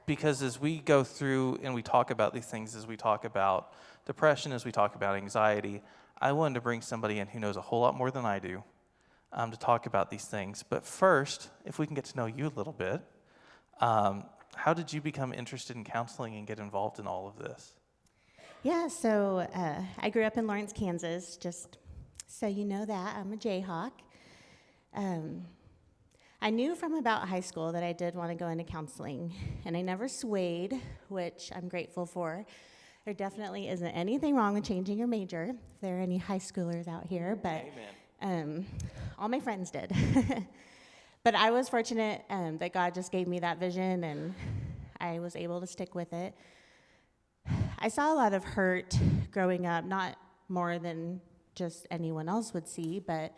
Because as we go through and we talk about these things, as we talk about depression, as we talk about anxiety, I wanted to bring somebody in who knows a whole lot more than I do to talk about these things. But first, if we can get to know you a little bit, how did you become interested in counseling and get involved in all of this? Yeah, so I grew up in Lawrence, Kansas, just so you know that. I'm a Jayhawk. I knew from about high school that I did want to go into counseling, and I never swayed, which I'm grateful for. There definitely isn't anything wrong with changing your major, if there are any high schoolers out here, but all my friends did. But I was fortunate that God just gave me that vision, and I was able to stick with it. I saw a lot of hurt growing up, not more than just anyone else would see, but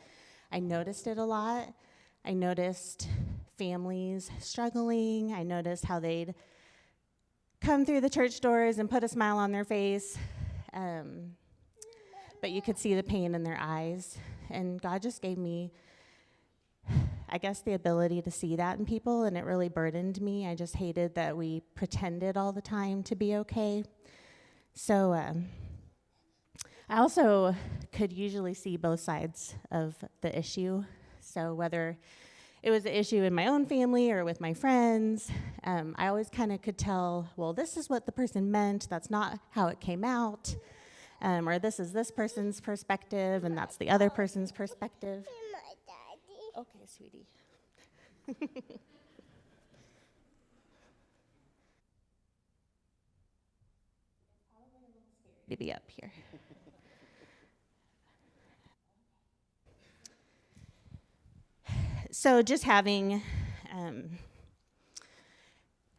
I noticed it a lot. I noticed families struggling. I noticed how they'd come through the church doors and put a smile on their face, but you could see the pain in their eyes. And God just gave me, I guess, the ability to see that in people, and it really burdened me. I just hated that we pretended all the time to be okay. So I also could usually see both sides of the issue. So whether it was an issue in my own family or with my friends, I always kind of could tell, well, this is what the person meant, that's not how it came out, or this is this person's perspective, and that's the other person's perspective. Okay, sweetie. To be up here. So just having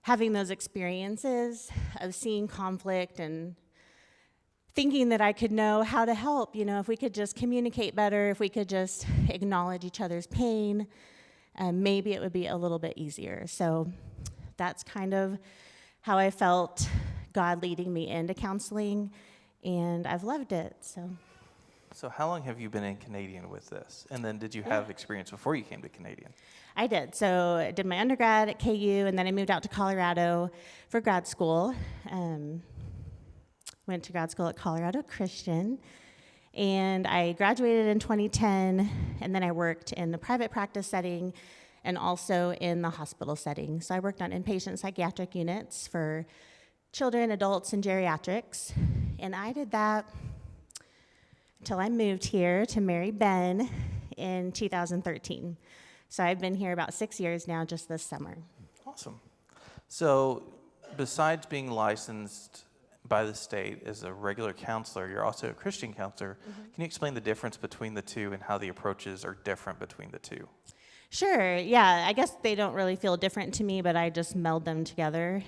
those experiences of seeing conflict and thinking that I could know how to help, if we could just communicate better, if we could just acknowledge each other's pain, maybe it would be a little bit easier. So that's kind of how I felt God leading me into counseling, and I've loved it. So how long have you been in Canadian with this? And then did you have experience before you came to Canadian? I did. So I did my undergrad at KU, and then I moved out to Colorado for grad school. Went to grad school at Colorado Christian, and I graduated in 2010, and then I worked in the private practice setting and also in the hospital setting. So I worked on inpatient psychiatric units for children, adults, and geriatrics, and I did that until I moved here to marry Ben in 2013. So I've been here about 6 years now, just this summer. Awesome. So besides being licensed by the state as a regular counselor, you're also a Christian counselor. Mm-hmm. Can you explain the difference between the two and how the approaches are different between the two? Sure, yeah. I guess they don't really feel different to me, but I just meld them together.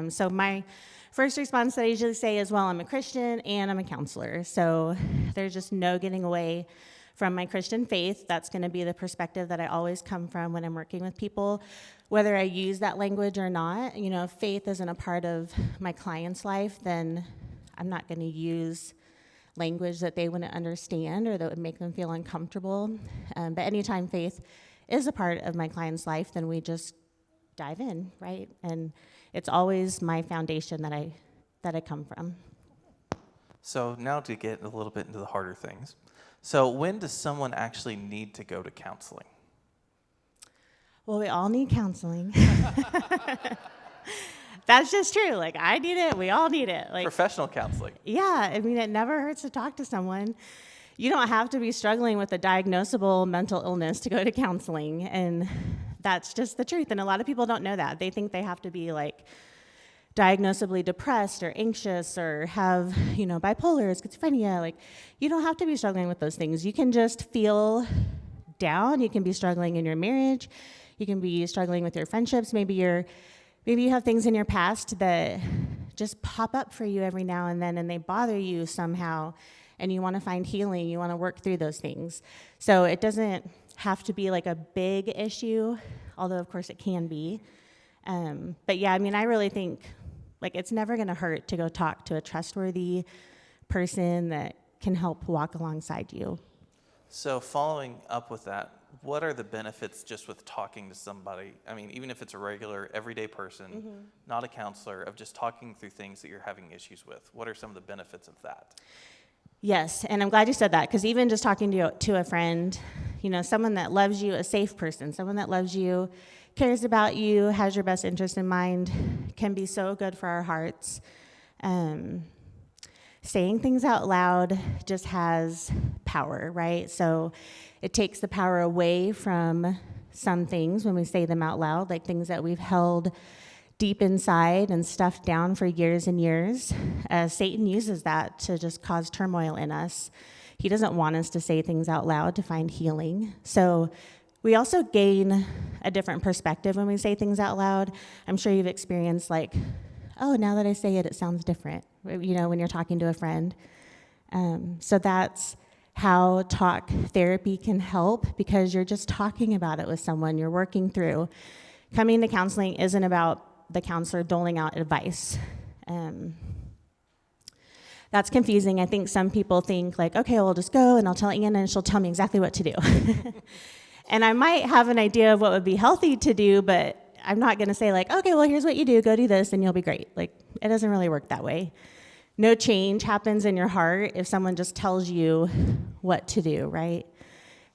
So my first response that I usually say is, well, I'm a Christian and I'm a counselor. So there's just no getting away from my Christian faith. That's going to be the perspective that I always come from when I'm working with people, whether I use that language or not. If faith isn't a part of my client's life, then I'm not going to use language that they wouldn't understand or that would make them feel uncomfortable. But anytime faith is a part of my client's life, then we just dive in, right? And it's always my foundation that I come from. So now to get a little bit into the harder things. So when does someone actually need to go to counseling? Well, we all need counseling. That's just true. I need it. We all need it. Professional counseling. Yeah. It never hurts to talk to someone. You don't have to be struggling with a diagnosable mental illness to go to counseling. And that's just the truth. And a lot of people don't know that. They think they have to be diagnosably depressed or anxious or have, bipolar or schizophrenia. You don't have to be struggling with those things. You can just feel down. You can be struggling in your marriage. You can be struggling with your friendships. Maybe you have things in your past that just pop up for you every now and then, and they bother you somehow, and you want to find healing. You want to work through those things. So it doesn't have to be a big issue, although of course it can be. But yeah, I really think it's never going to hurt to go talk to a trustworthy person that can help walk alongside you. So following up with that, what are the benefits just with talking to somebody? I mean, even if it's a regular, everyday person, not a counselor, of just talking through things that you're having issues with. What are some of the benefits of that? Yes, and I'm glad you said that, because even just talking to a friend, someone that loves you, a safe person, someone that loves you, cares about you, has your best interest in mind, can be so good for our hearts. Saying things out loud just has power, right? So it takes the power away from some things when we say them out loud, like things that we've held deep inside and stuffed down for years and years. Satan uses that to just cause turmoil in us. He doesn't want us to say things out loud to find healing. So we also gain a different perspective when we say things out loud. I'm sure you've experienced oh, now that I say it, it sounds different, when you're talking to a friend. So that's how talk therapy can help, because you're just talking about it with someone you're working through. Coming to counseling isn't about the counselor doling out advice. That's confusing. I think some people think okay, well, I'll just go and I'll tell Anna and she'll tell me exactly what to do. And I might have an idea of what would be healthy to do, but I'm not going to say okay, well, here's what you do, go do this and you'll be great. It doesn't really work that way. No change happens in your heart if someone just tells you what to do, right?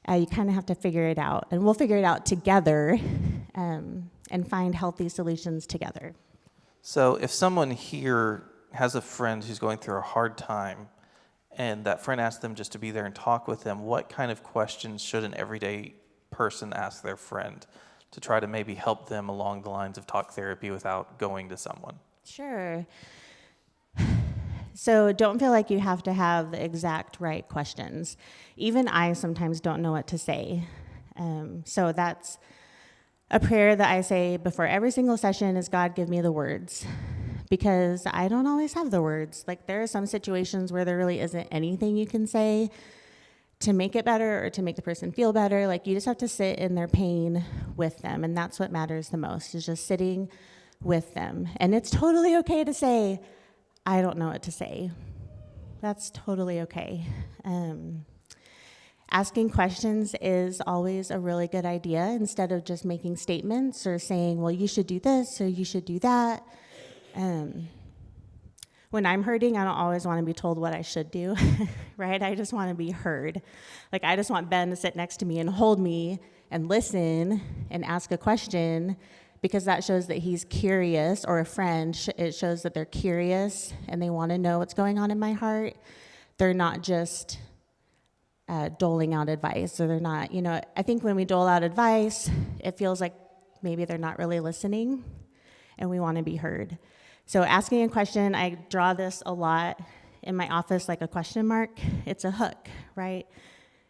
You kind of have to figure it out, and we'll figure it out together and find healthy solutions together. So if someone here has a friend who's going through a hard time, and that friend asks them just to be there and talk with them, what kind of questions should an everyday person ask their friend to try to maybe help them along the lines of talk therapy without going to someone? Sure. So don't feel like you have to have the exact right questions. Even I sometimes don't know what to say. So that's a prayer that I say before every single session is, God, give me the words. Because I don't always have the words. There are some situations where there really isn't anything you can say to make it better or to make the person feel better. You just have to sit in their pain with them. And that's what matters the most, is just sitting with them. And it's totally okay to say, I don't know what to say. That's totally okay. Asking questions is always a really good idea, instead of just making statements or saying, well, you should do this or you should do that. When I'm hurting, I don't always want to be told what I should do, right? I just want to be heard. I just want Ben to sit next to me and hold me and listen and ask a question, because that shows that he's curious, or a friend, it shows that they're curious and they want to know what's going on in my heart. They're not just doling out advice, or they're not, I think when we dole out advice, it feels like maybe they're not really listening, and we want to be heard. So asking a question, I draw this a lot in my office, like a question mark. It's a hook, right?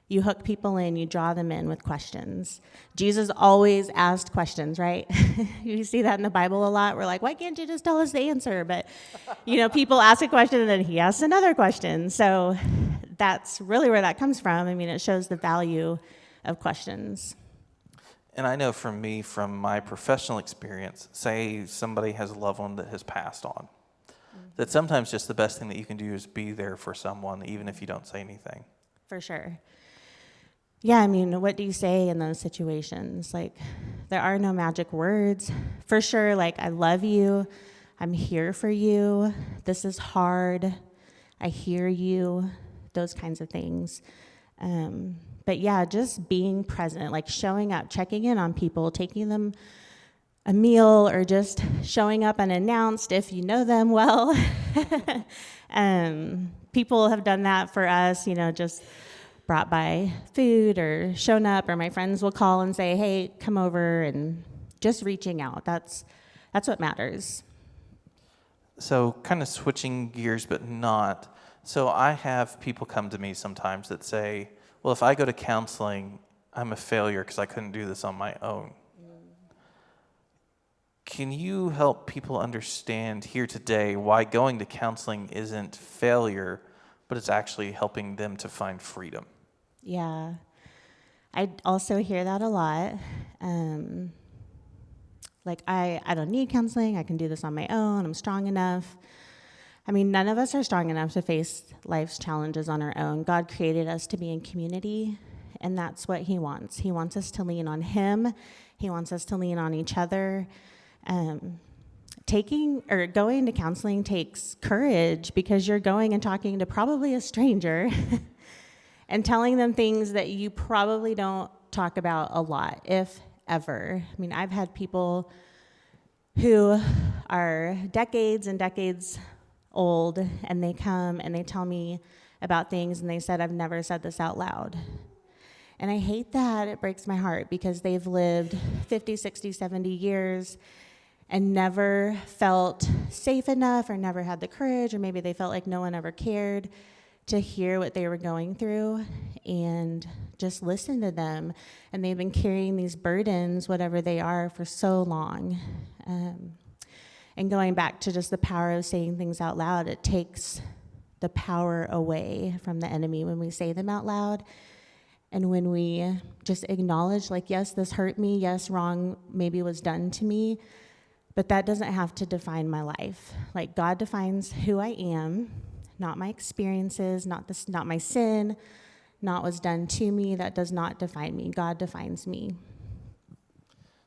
You hook people in, you draw them in with questions. Jesus always asked questions, right? You see that in the Bible a lot. We're like, why can't you just tell us the answer? But, people ask a question and then he asks another question. So that's really where that comes from. I mean, it shows the value of questions. And I know from me, from my professional experience, say somebody has a loved one that has passed on, that sometimes just the best thing that you can do is be there for someone, even if you don't say anything. For sure. Yeah, I mean, what do you say in those situations? There are no magic words. For sure, I love you. I'm here for you. This is hard. I hear you. Those kinds of things. But yeah, just being present, showing up, checking in on people, taking them a meal, or just showing up unannounced if you know them well. People have done that for us, just brought by food or shown up, or my friends will call and say, hey, come over, and just reaching out. That's what matters. So kind of switching gears, but not. So I have people come to me sometimes that say, well, if I go to counseling, I'm a failure because I couldn't do this on my own. Can you help people understand here today why going to counseling isn't failure, but it's actually helping them to find freedom? Yeah. I also hear that a lot. I don't need counseling. I can do this on my own. I'm strong enough. I mean, none of us are strong enough to face life's challenges on our own. God created us to be in community, And that's what he wants. He wants us to lean on him. He wants us to lean on each other. Going to counseling takes courage, because you're going and talking to probably a stranger and telling them things that you probably don't talk about a lot, if ever. I mean, I've had people who are decades and decades old, and they come and they tell me about things, and they said, I've never said this out loud. And I hate that. It breaks my heart, because they've lived 50, 60, 70 years and never felt safe enough, or never had the courage, or maybe they felt like no one ever cared to hear what they were going through and just listen to them. And they've been carrying these burdens, whatever they are, for so long. And going back to just the power of saying things out loud, it takes the power away from the enemy when we say them out loud. And when we just acknowledge, like, yes, this hurt me, yes, wrong maybe was done to me, but that doesn't have to define my life. Like, God defines who I am, not my experiences, not my sin, not what's done to me. That does not define me. God defines me.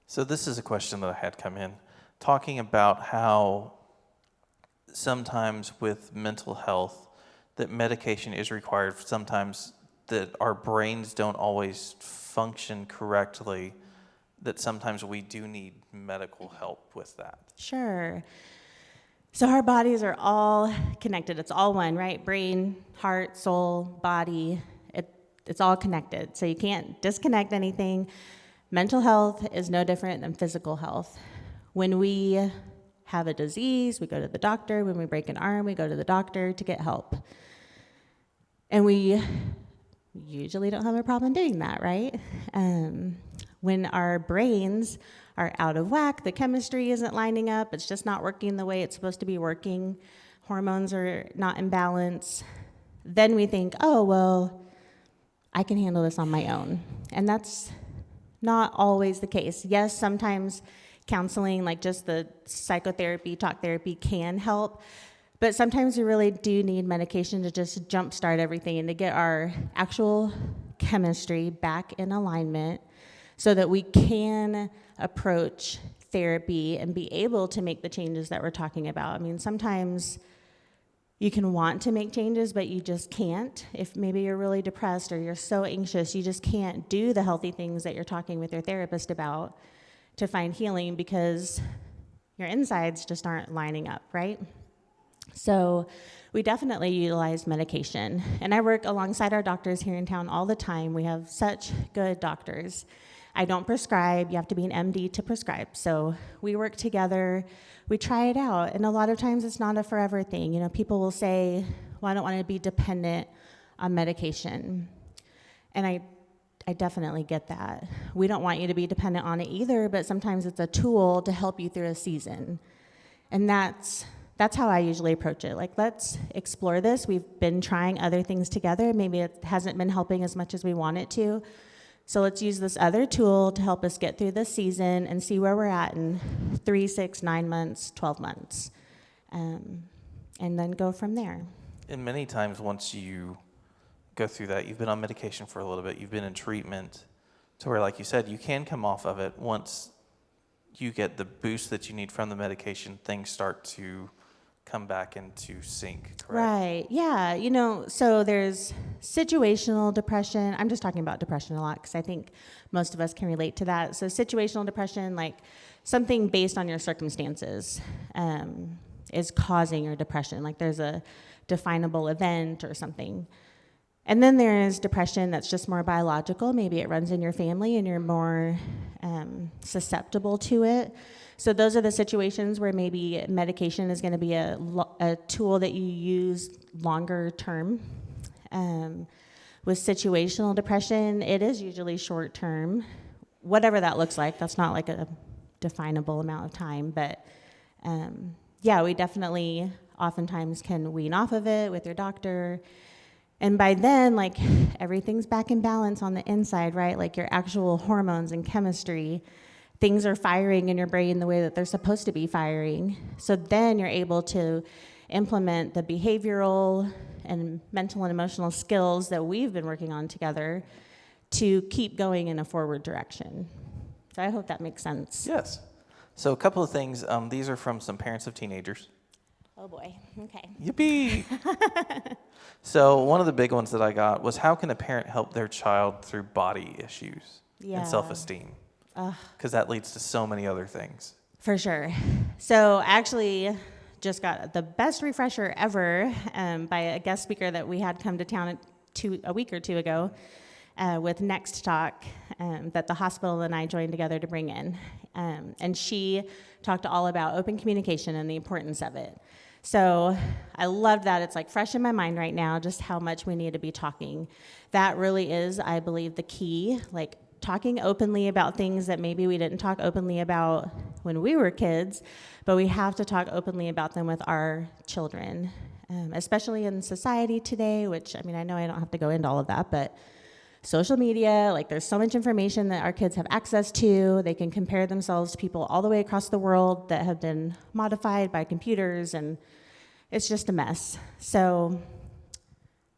So this is a question that I had come in, talking about how sometimes with mental health that medication is required, sometimes that our brains don't always function correctly, that sometimes we do need medical help with that. Sure. So our bodies are all connected. It's all one, right? Brain, heart, soul, body. It's all connected. So you can't disconnect anything. Mental health is no different than physical health. When we have a disease, we go to the doctor. When we break an arm, we go to the doctor to get help. And we usually don't have a problem doing that, right? When our brains are out of whack, the chemistry isn't lining up, it's just not working the way it's supposed to be working, hormones are not in balance, then we think, oh, well, I can handle this on my own. And that's not always the case. Yes, sometimes counseling, like just the psychotherapy, talk therapy, can help, but sometimes we really do need medication to just jumpstart everything and to get our actual chemistry back in alignment so that we can approach therapy and be able to make the changes that we're talking about. I mean, sometimes you can want to make changes, but you just can't. If maybe you're really depressed or you're so anxious, you just can't do the healthy things that you're talking with your therapist about to find healing because your insides just aren't lining up, right? So we definitely utilize medication. And I work alongside our doctors here in town all the time. We have such good doctors. I don't prescribe. You have to be an MD to prescribe. So we work together. We try it out. And a lot of times it's not a forever thing. You know, people will say, well, I don't want to be dependent on medication. And I definitely get that. We don't want you to be dependent on it either, but sometimes it's a tool to help you through a season. And that's how I usually approach it. Like, let's explore this. We've been trying other things together. Maybe it hasn't been helping as much as we want it to. So let's use this other tool to help us get through this season and see where we're at in 3, 6, 9 months, 12 months, and then go from there. And many times once you go through that, you've been on medication for a little bit, you've been in treatment, to where, like you said, you can come off of it. Once you get the boost that you need from the medication, things start to come back into sync, correct? Right, yeah. You know, so there's situational depression. I'm just talking about depression a lot because I think most of us can relate to that. So situational depression, like something based on your circumstances, is causing your depression. Like there's a definable event or something. And then there's depression that's just more biological. Maybe it runs in your family and you're more susceptible to it. So those are the situations where maybe medication is going to be a tool that you use longer term. With situational depression, it is usually short term, whatever that looks like. That's not like a definable amount of time, but yeah, we definitely oftentimes can wean off of it with your doctor. And by then, like, everything's back in balance on the inside, right? Like your actual hormones and chemistry, things are firing in your brain the way that they're supposed to be firing. So then you're able to implement the behavioral and mental and emotional skills that we've been working on together to keep going in a forward direction. So I hope that makes sense. Yes. So a couple of things. These are from some parents of teenagers. Oh boy, okay. Yippee! So one of the big ones that I got was, how can a parent help their child through body issues Yeah. and self-esteem? Because that leads to so many other things. For sure. So actually just got the best refresher ever by a guest speaker that we had come to town a week or two ago with Next Talk that the hospital and I joined together to bring in. And she talked all about open communication and the importance of it. So I love that. It's like fresh in my mind right now, just how much we need to be talking. That really is, I believe, the key, like talking openly about things that maybe we didn't talk openly about when we were kids, but we have to talk openly about them with our children, especially in society today, which, I mean, I know I don't have to go into all of that, but social media, like there's so much information that our kids have access to. They can compare themselves to people all the way across the world that have been modified by computers, and it's just a mess. So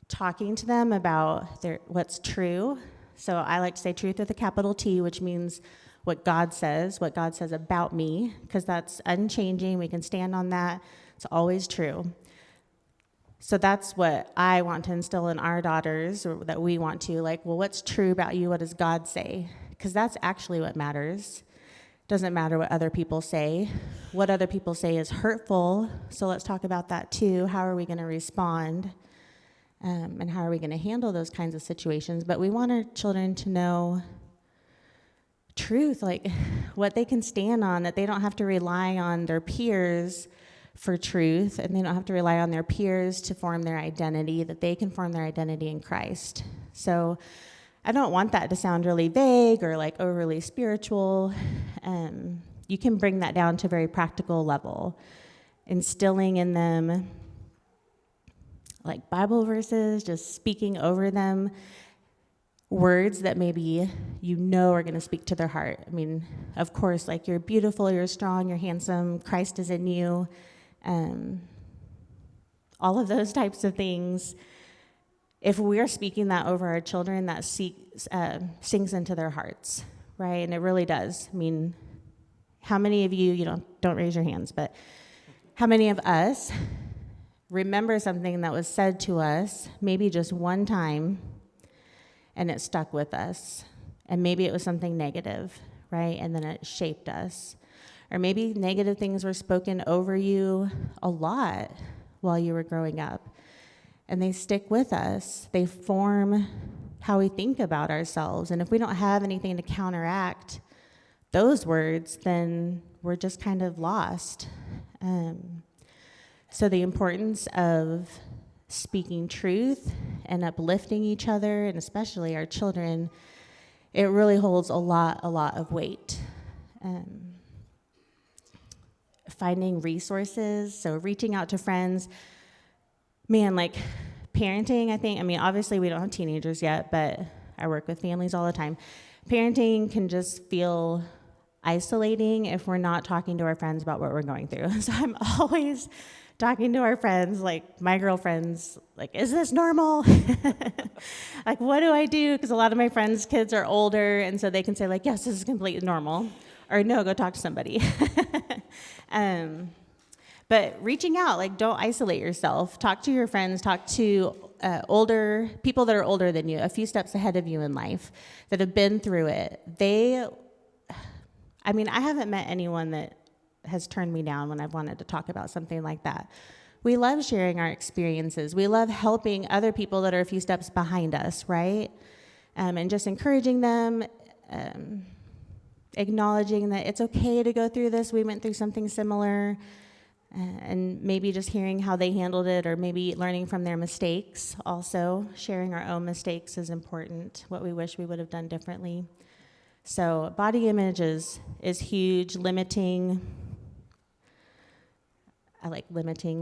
talking to them about what's true. So I like to say truth with a capital T, which means what God says about me, because that's unchanging. We can stand on that. It's always true. So that's what I want to instill in our daughters, or that we want to, like, well, what's true about you? What does God say? Because that's actually what matters. Doesn't matter what other people say. What other people say is hurtful, so let's talk about that too. How are we going to respond? And how are we going to handle those kinds of situations? But we want our children to know truth, like what they can stand on, that they don't have to rely on their peers for truth, and they don't have to rely on their peers to form their identity, that they can form their identity in Christ. So I don't want that to sound really vague or like overly spiritual. You can bring that down to a very practical level, instilling in them like Bible verses, just speaking over them words that maybe you know are going to speak to their heart. I mean, of course, like you're beautiful, you're strong, you're handsome, Christ is in you. All of those types of things. If we're speaking that over our children, that sinks into their hearts, right? And it really does. I mean, how many of you, don't raise your hands, but how many of us remember something that was said to us maybe just one time and it stuck with us? And maybe it was something negative, right? And then it shaped us. Or maybe negative things were spoken over you a lot while you were growing up. And they stick with us. They form how we think about ourselves. And if we don't have anything to counteract those words, then we're just kind of lost. So the importance of speaking truth and uplifting each other, and especially our children, it really holds a lot of weight. Finding resources, so reaching out to friends. Man, like parenting, I mean, obviously we don't have teenagers yet, but I work with families all the time. Parenting can just feel isolating if we're not talking to our friends about what we're going through. So I'm always talking to our friends, like my girlfriends, like, is this normal? Like, what do I do? Because a lot of my friends' kids are older, and so they can say, like, yes, this is completely normal. Or no, go talk to somebody. But reaching out, like, don't isolate yourself. Talk to your friends, talk to older people that are older than you, a few steps ahead of you in life, that have been through it. I haven't met anyone that has turned me down when I've wanted to talk about something like that. We love sharing our experiences. We love helping other people that are a few steps behind us, right? And just encouraging them, acknowledging that it's okay to go through this. We went through something similar, and maybe just hearing how they handled it, or maybe learning from their mistakes. Also, sharing our own mistakes is important, what we wish we would have done differently. So body image is huge. Limiting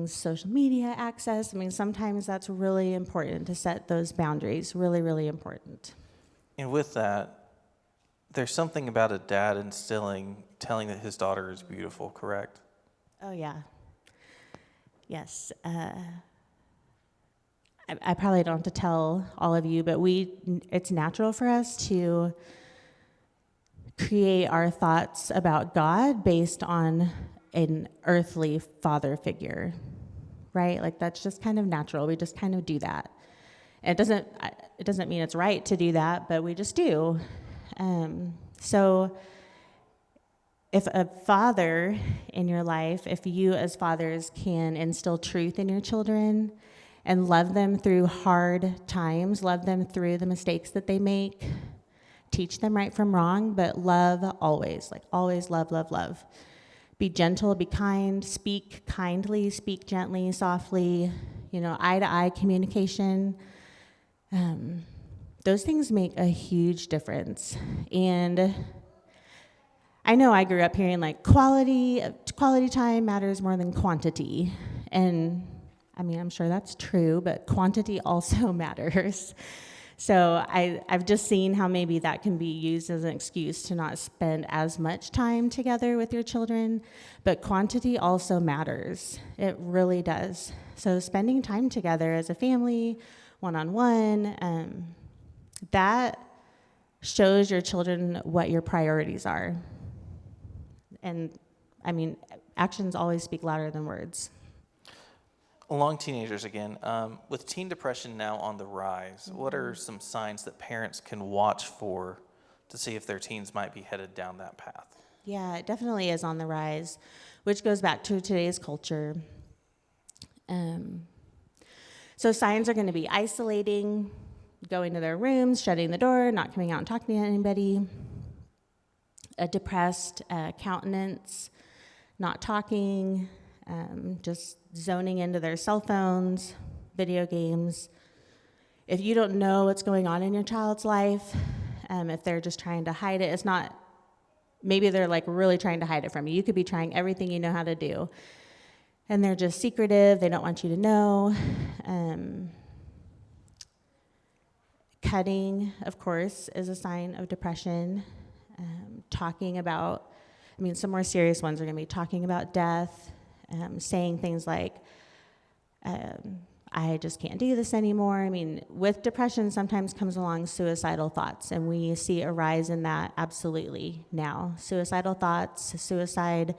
social media access. I mean, sometimes that's really important to set those boundaries, really, really important. And with that, there's something about a dad telling that his daughter is beautiful, correct? Oh, yeah. Yes. I probably don't have to tell all of you, but it's natural for us to create our thoughts about God based on an earthly father figure, right? Like that's just kind of natural. We just kind of do that. And it doesn't mean it's right to do that, but we just do. So if a father in your life, if you as fathers can instill truth in your children and love them through hard times, love them through the mistakes that they make, teach them right from wrong, but love always, like always love, love, love. Be gentle, be kind, speak kindly, speak gently, softly, eye-to-eye communication. Those things make a huge difference. And I know I grew up hearing like quality time matters more than quantity. And I mean, I'm sure that's true, but quantity also matters. So I've just seen how maybe that can be used as an excuse to not spend as much time together with your children, but quantity also matters. It really does. So spending time together as a family, one-on-one, that shows your children what your priorities are. And I mean, actions always speak louder than words. Along teenagers again, with teen depression now on the rise, what are some signs that parents can watch for to see if their teens might be headed down that path? Yeah, it definitely is on the rise, which goes back to today's culture. So signs are going to be isolating, going to their rooms, shutting the door, not coming out and talking to anybody, a depressed countenance, not talking, just zoning into their cell phones, video games. If you don't know what's going on in your child's life, if they're just trying to hide it, it's not, maybe they're like really trying to hide it from you. You could be trying everything you know how to do, and they're just secretive. They don't want you to know. Cutting, of course, is a sign of depression. Talking about, some more serious ones are going to be talking about death, saying things like, I just can't do this anymore. With depression sometimes comes along suicidal thoughts, and we see a rise in that absolutely now. Suicidal thoughts, suicide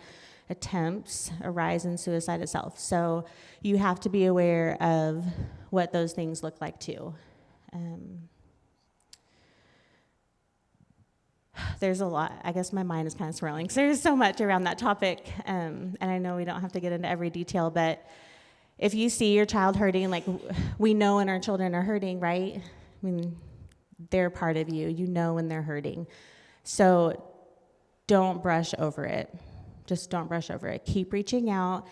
attempts, a rise in suicide itself. So you have to be aware of what those things look like too. There's a lot. I guess my mind is kind of swirling because there's so much around that topic, and I know we don't have to get into every detail, but if you see your child hurting, like we know when our children are hurting, right? They're part of you. You know when they're hurting. So don't brush over it. Just don't brush over it. Keep reaching out.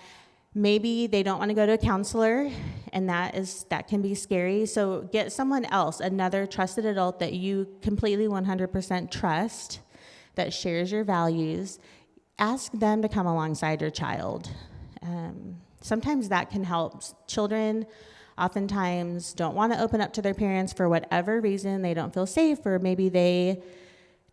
Maybe they don't want to go to a counselor, and that can be scary. So get someone else, another trusted adult that you completely 100% trust, that shares your values. Ask them to come alongside your child. Sometimes that can help. Children oftentimes don't want to open up to their parents for whatever reason. They don't feel safe, or maybe they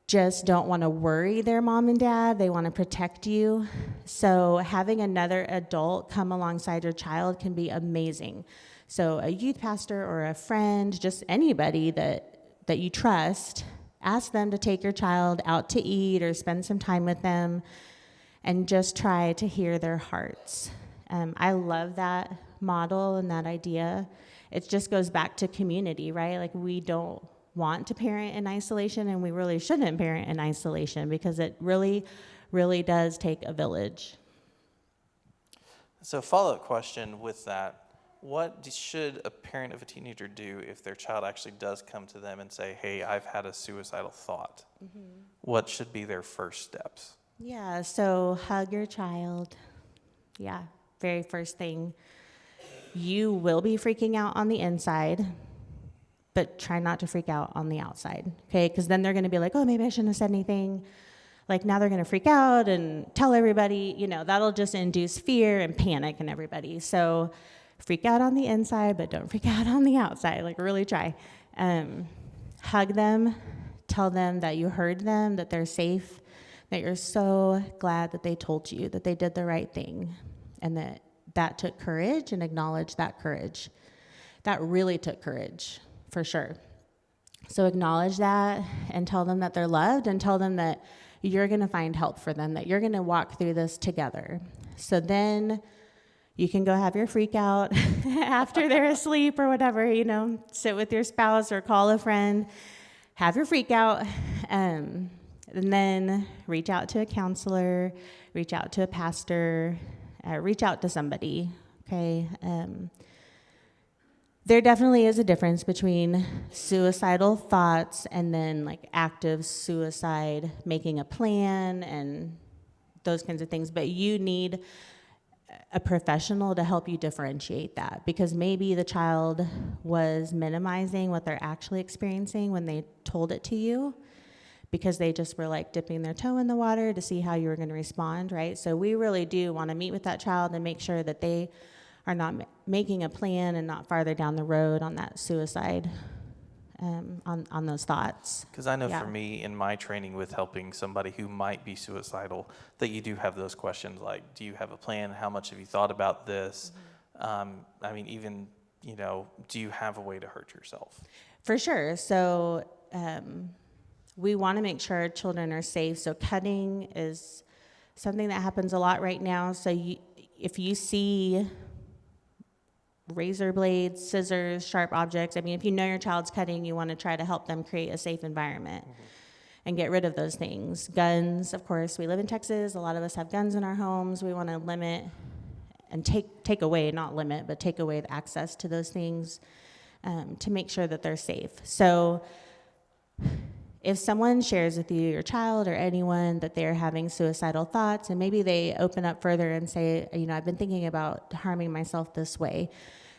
just don't want to worry their mom and dad. They want to protect you. So having another adult come alongside your child can be amazing. So a youth pastor or a friend, just anybody that you trust, ask them to take your child out to eat or spend some time with them, and just try to hear their hearts. I love that model and that idea. It just goes back to community, right? Like we don't want to parent in isolation, and we really shouldn't parent in isolation because it really, really does take a village. So follow-up question with that, what should a parent of a teenager do if their child actually does come to them and say, hey, I've had a suicidal thought? Mm-hmm. What should be their first steps? Yeah, so hug your child. Yeah, very first thing. You will be freaking out on the inside, but try not to freak out on the outside, okay? Because then they're going to be like, oh, maybe I shouldn't have said anything. Like now they're going to freak out and tell everybody, that'll just induce fear and panic in everybody. So freak out on the inside, but don't freak out on the outside. Like really try. Hug them, tell them that you heard them, that they're safe, that you're so glad that they told you, that they did the right thing, and that took courage, and acknowledge that courage. that really took courage, for sure. So acknowledge that and tell them that they're loved, and tell them that you're going to find help for them, that you're going to walk through this together. So then you can go have your freak out after they're asleep or whatever, sit with your spouse or call a friend, have your freak out, and then reach out to a counselor, reach out to a pastor, reach out to somebody, okay? There definitely is a difference between suicidal thoughts and then like active suicide, making a plan and those kinds of things, but you need a professional to help you differentiate that, because maybe the child was minimizing what they're actually experiencing when they told it to you, because they just were like dipping their toe in the water to see how you were going to respond, right? So we really do want to meet with that child and make sure that they are not making a plan and not farther down the road on that suicide, on those thoughts. Because I know for me, in my training with helping somebody who might be suicidal, that you do have those questions like, do you have a plan? How much have you thought about this? Even, do you have a way to hurt yourself? For sure. So we want to make sure our children are safe. So cutting is something that happens a lot right now. So if you see razor blades, scissors, sharp objects. If you know your child's cutting, you want to try to help them create a safe environment and get rid of those things. Guns, of course, we live in Texas. A lot of us have guns in our homes. We want to limit and take away, not limit, but take away the access to those things to make sure that they're safe. So if someone shares with you, your child or anyone, that they're having suicidal thoughts, and maybe they open up further and say, I've been thinking about harming myself this way,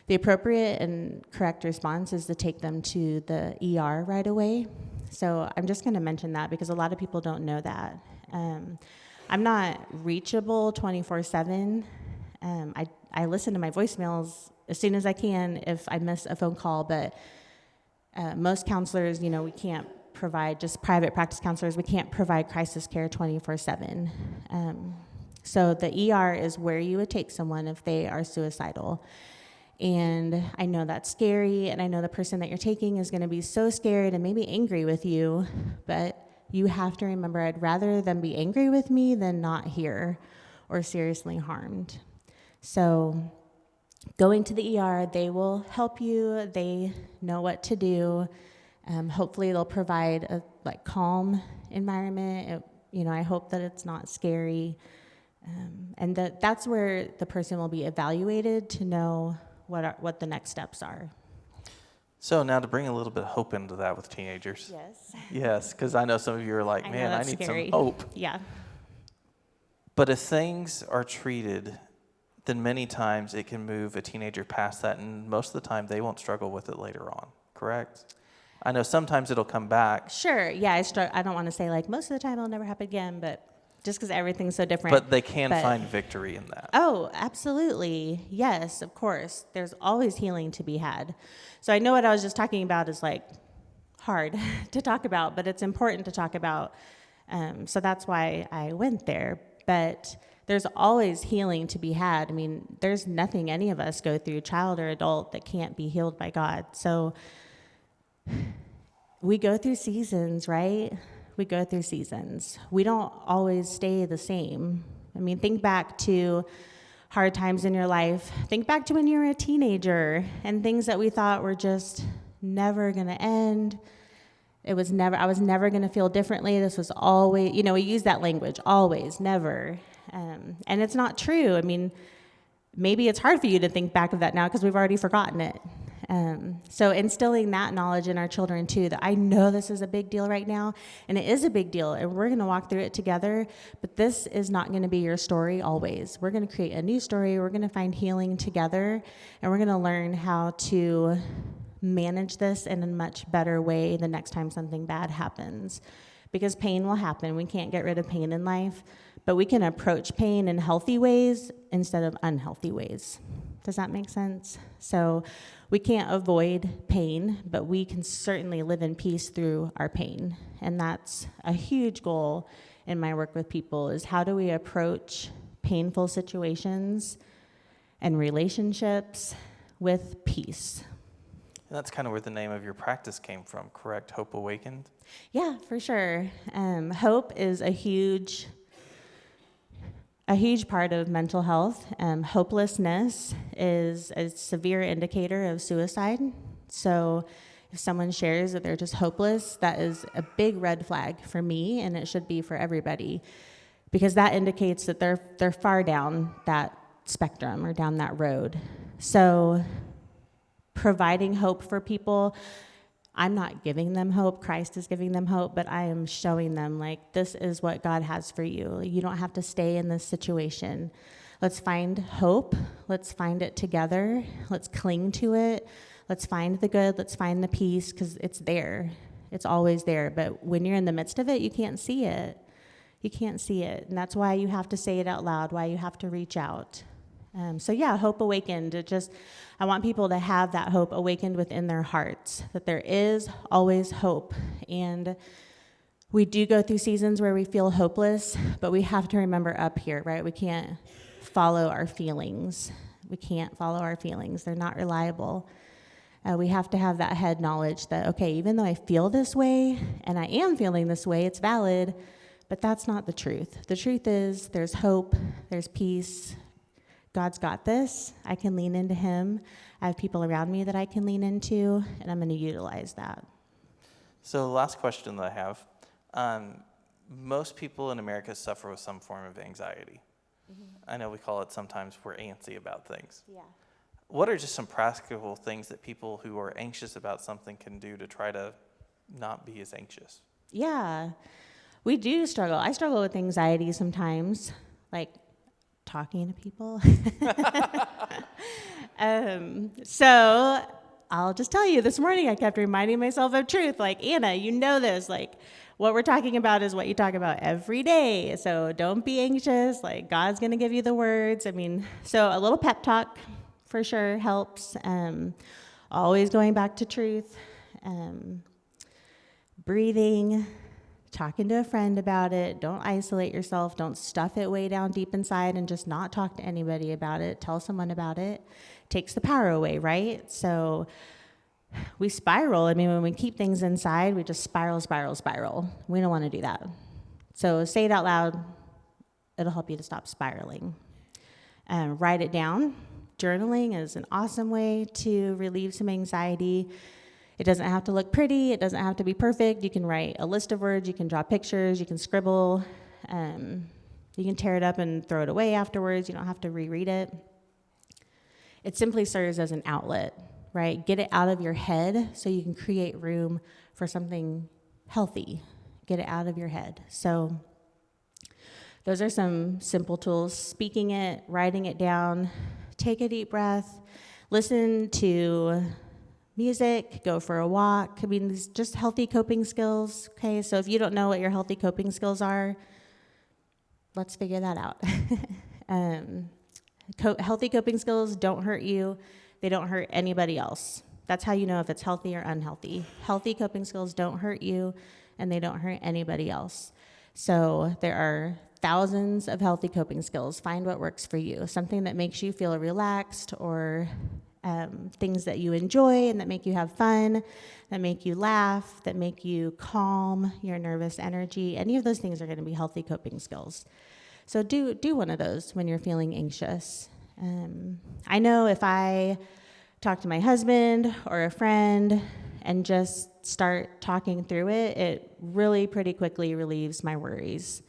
the appropriate and correct response is to take them to the ER right away. So I'm just going to mention that because a lot of people don't know that. I'm not reachable 24/7. I listen to my voicemails as soon as I can if I miss a phone call, but most counselors, we can't provide, just private practice counselors, we can't provide crisis care 24/7. So the ER is where you would take someone if they are suicidal. And I know that's scary, and I know the person that you're taking is going to be so scared and maybe angry with you, but you have to remember, I'd rather them be angry with me than not here or seriously harmed. So going to the ER, they will help you. They know what to do. Hopefully they'll provide a calm environment. I hope that it's not scary. And that's where the person will be evaluated to know what the next steps are. So now to bring a little bit of hope into that with teenagers. Yes. Yes, because I know some of you are like, man, I need scary. some hope. Yeah. But if things are treated, then many times it can move a teenager past that, and most of the time they won't struggle with it later on, correct? I know sometimes it'll come back. Sure, yeah, I don't want to say most of the time it'll never happen again, but just because everything's so different. But they can find victory in that. Oh, absolutely. Yes, of course. There's always healing to be had. So I know what I was just talking about is hard to talk about, but it's important to talk about. So that's why I went there. But there's always healing to be had. There's nothing any of us go through, child or adult, that can't be healed by God. So we go through seasons, right? We go through seasons. We don't always stay the same. Think back to hard times in your life. Think back to when you were a teenager and things that we thought were just never going to end. I was never going to feel differently. This was always, we use that language, always, never. And it's not true. Maybe it's hard for you to think back of that now because we've already forgotten it. So instilling that knowledge in our children too, that I know this is a big deal right now, and it is a big deal, and we're going to walk through it together, but this is not going to be your story always. We're going to create a new story. We're going to find healing together, and we're going to learn how to manage this in a much better way the next time something bad happens, because pain will happen. We can't get rid of pain in life, but we can approach pain in healthy ways instead of unhealthy ways. Does that make sense? So we can't avoid pain, but we can certainly live in peace through our pain. And that's a huge goal in my work with people, is how do we approach painful situations and relationships with peace? And that's kind of where the name of your practice came from, correct? Hope Awakened? Yeah, for sure. Hope is a huge part of mental health. Hopelessness is a severe indicator of suicide. So if someone shares that they're just hopeless, that is a big red flag for me, and it should be for everybody, because that indicates that they're far down that spectrum or down that road. So providing hope for people, I'm not giving them hope, Christ is giving them hope, but I am showing them, like, this is what God has for you. You don't have to stay in this situation. Let's find hope. Let's find it together. Let's cling to it. Let's find the good. Let's find the peace, because it's there. It's always there. But when you're in the midst of it, you can't see it. You can't see it. And that's why you have to say it out loud, why you have to reach out. So yeah, Hope Awakened. I want people to have that hope awakened within their hearts, that there is always hope. And we do go through seasons where we feel hopeless, but we have to remember up here, right? We can't follow our feelings. They're not reliable. We have to have that head knowledge that, okay, even though I feel this way, and I am feeling this way, it's valid, but that's not the truth. The truth is there's hope, there's peace. God's got this. I can lean into him. I have people around me that I can lean into, and I'm going to utilize that. So the last question that I have, most people in America suffer with some form of anxiety. I know we call it sometimes we're antsy about things. Yeah. What are just some practical things that people who are anxious about something can do to try to not be as anxious? Yeah. We do struggle. I struggle with anxiety sometimes, like talking to people. So I'll just tell you, this morning I kept reminding myself of truth. Like, Anna, you know this. Like, what we're talking about is what you talk about every day. So don't be anxious. Like, God's going to give you the words. I mean, so a little pep talk for sure helps. Always going back to truth. Breathing. Talking to a friend about it. Don't isolate yourself. Don't stuff it way down deep inside and just not talk to anybody about it. Tell someone about it. Takes the power away, right? So we spiral. I mean, when we keep things inside, we just spiral. We don't want to do that. So say it out loud. It'll help you to stop spiraling. Write it down. Journaling is an awesome way to relieve some anxiety. It doesn't have to look pretty. It doesn't have to be perfect. You can write a list of words. You can draw pictures. You can scribble. You can tear it up and throw it away afterwards. You don't have to reread it. It simply serves as an outlet, right? Get it out of your head so you can create room for something healthy. Get it out of your head. So those are some simple tools. Speaking it, writing it down. Take a deep breath. Listen to music, go for a walk. I mean, these just healthy coping skills, okay? So if you don't know what your healthy coping skills are, let's figure that out. Healthy coping skills don't hurt you. They don't hurt anybody else. That's how you know if it's healthy or unhealthy. Healthy coping skills don't hurt you, and they don't hurt anybody else. So there are thousands of healthy coping skills. Find what works for you. Something that makes you feel relaxed, or things that you enjoy and that make you have fun, that make you laugh, that make you calm your nervous energy. Any of those things are going to be healthy coping skills. So do one of those when you're feeling anxious. I know if I talk to my husband or a friend and just start talking through it, it really pretty quickly relieves my worries.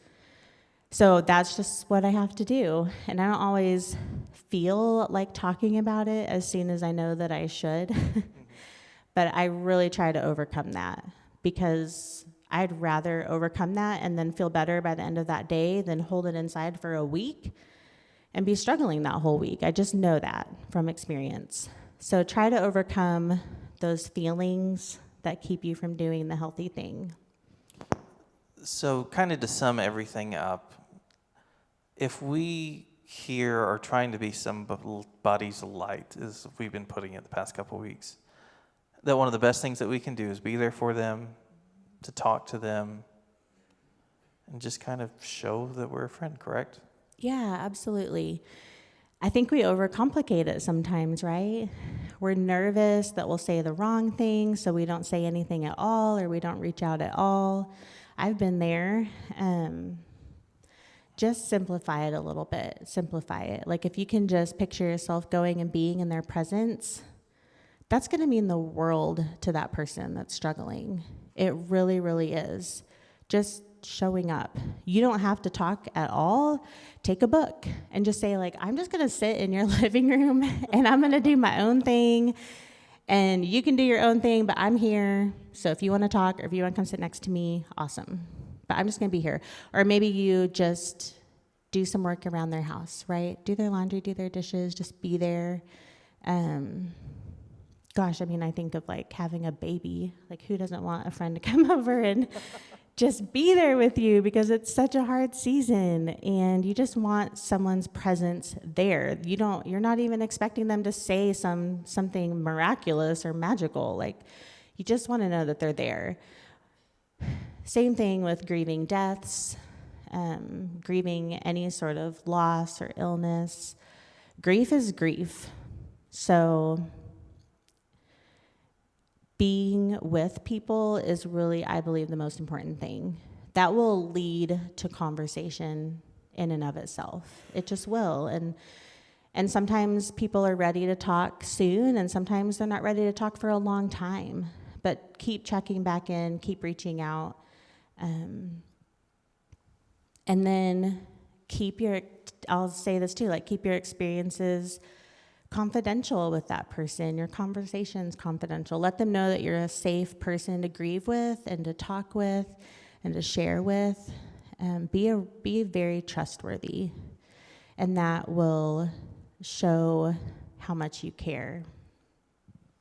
So that's just what I have to do. And I don't always feel like talking about it as soon as I know that I should. But I really try to overcome that, because I'd rather overcome that and then feel better by the end of that day than hold it inside for a week and be struggling that whole week. I just know that from experience. So try to overcome those feelings that keep you from doing the healthy thing. So kind of to sum everything up, if we here are trying to be somebody's light, as we've been putting it the past couple of weeks, that one of the best things that we can do is be there for them, to talk to them, and just kind of show that we're a friend, correct? Yeah, absolutely. I think we overcomplicate it sometimes, right? we're nervous that we'll say the wrong thing, so we don't say anything at all, or we don't reach out at all. I've been there. Just simplify it a little bit. Simplify it. Like if you can just picture yourself going and being in their presence, that's going to mean the world to that person that's struggling. It really, really is. Just showing up. You don't have to talk at all. Take a book and just say, like, I'm just going to sit in your living room and I'm going to do my own thing. And you can do your own thing, but I'm here. So if you want to talk or if you want to come sit next to me, awesome. But I'm just going to be here. Or maybe you just do some work around their house, right? Do their laundry, do their dishes, just be there. Gosh, I mean, I think of like having a baby. Like, who doesn't want a friend to come over and just be there with you, because it's such a hard season and you just want someone's presence there. You're not even expecting them to say something miraculous or magical. Like, you just want to know that they're there. Same thing with grieving deaths, grieving any sort of loss or illness. Grief is grief. So being with people is really, I believe, the most important thing. That will lead to conversation in and of itself. It just will. And sometimes people are ready to talk soon, and sometimes they're not ready to talk for a long time. But keep checking back in, keep reaching out. And then I'll say this too, like, keep your experiences confidential with that person, your conversations confidential. Let them know that you're a safe person to grieve with and to talk with and to share with. Be very trustworthy, and that will show how much you care.